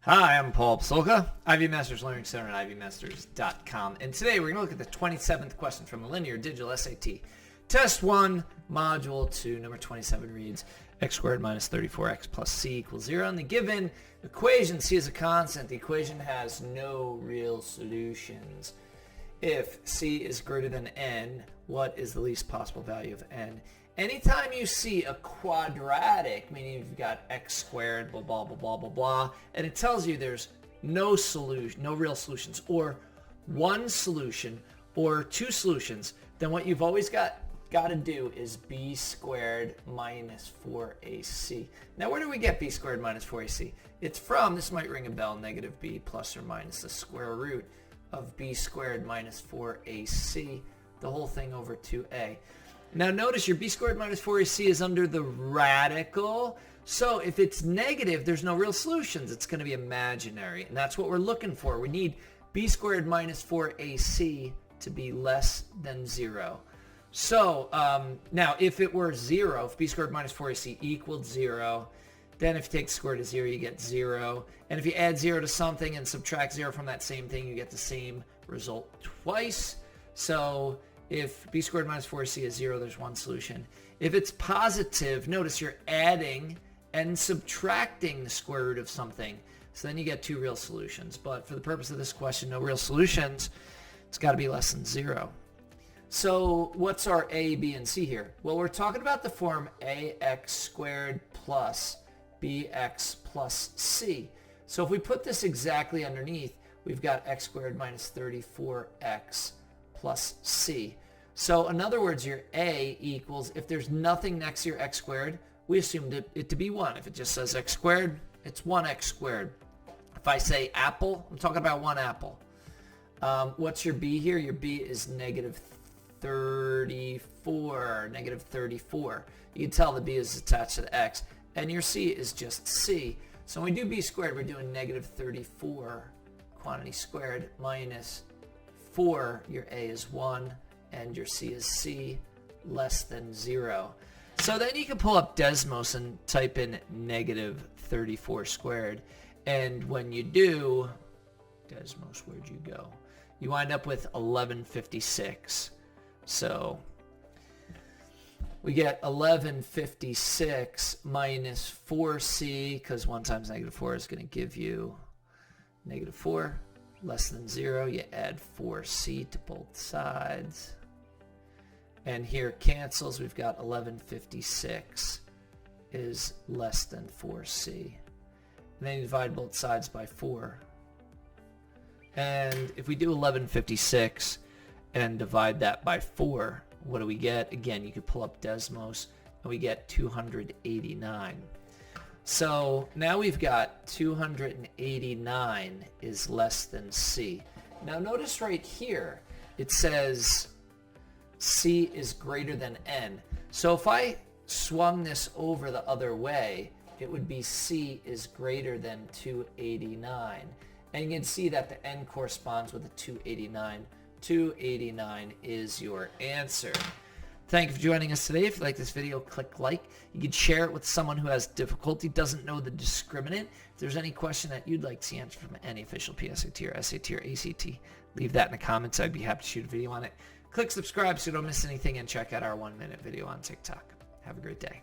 Hi, I'm Paul Psolka, Ivy Masters Learning Center at ivymasters.com. And today we're going to look at the 27th question from the Linear Digital SAT. Test 1, Module 2, number 27 reads, x squared minus 34x plus c equals 0. And the given equation, c is a constant, the equation has no real solutions. If c is greater than n, what is the least possible value of n? Anytime you see a quadratic, meaning you've got x squared, blah, blah, blah, blah, blah, blah, and it tells you there's no solution, no real solutions, or one solution, or two solutions, then what you've always got to do is b squared minus 4ac. Now, where do we get b squared minus 4ac? It's from, this might ring a bell, negative b plus or minus the square root of b squared minus 4ac, the whole thing over 2a. Now notice your b squared minus 4ac is under the radical. So if it's negative, there's no real solutions. It's going to be imaginary. And that's what we're looking for. We need b squared minus 4ac to be less than 0. So now if it were 0, if b squared minus 4ac equaled 0, then if you take the square root of 0, you get 0. And if you add 0 to something and subtract 0 from that same thing, you get the same result twice. So if b squared minus 4ac is 0, there's one solution. If it's positive, notice you're adding and subtracting the square root of something. So then you get two real solutions. But for the purpose of this question, no real solutions. It's got to be less than 0. So what's our a, b, and c here? Well, we're talking about the form ax squared plus bx plus c. So if we put this exactly underneath, we've got x squared minus 34x plus c. So in other words, your a equals, if there's nothing next to your x squared, we assumed it to be 1. If it just says x squared, it's 1x squared. If I say apple, I'm talking about one apple. What's your b here? Your b is negative 34. Negative 34. You can tell the b is attached to the x. And your c is just c. So when we do b squared, we're doing negative 34 quantity squared minus 4, your a is 1, and your c is c, less than 0. So then you can pull up Desmos and type in negative 34 squared. And when you do, Desmos, where'd you go? You wind up with 1156. So we get 1156 minus 4c, because 1 times negative 4 is going to give you negative 4. Less than 0, you add 4c to both sides. And here cancels, we've got 1156 is less than 4c. And then you divide both sides by 4. And if we do 1156 and divide that by 4, what do we get? Again, you could pull up Desmos, and we get 289. So now we've got 289 is less than c. Now notice right here, it says c is greater than n. So if I swung this over the other way, it would be c is greater than 289. And you can see that the n corresponds with the 289. 289 is your answer. Thank you for joining us today. If you like this video, click like. You can share it with someone who has difficulty, doesn't know the discriminant. If there's any question that you'd like to see answered from any official PSAT or SAT or ACT, leave that in the comments. I'd be happy to shoot a video on it. Click subscribe so you don't miss anything, and check out our 1-minute video on TikTok. Have a great day.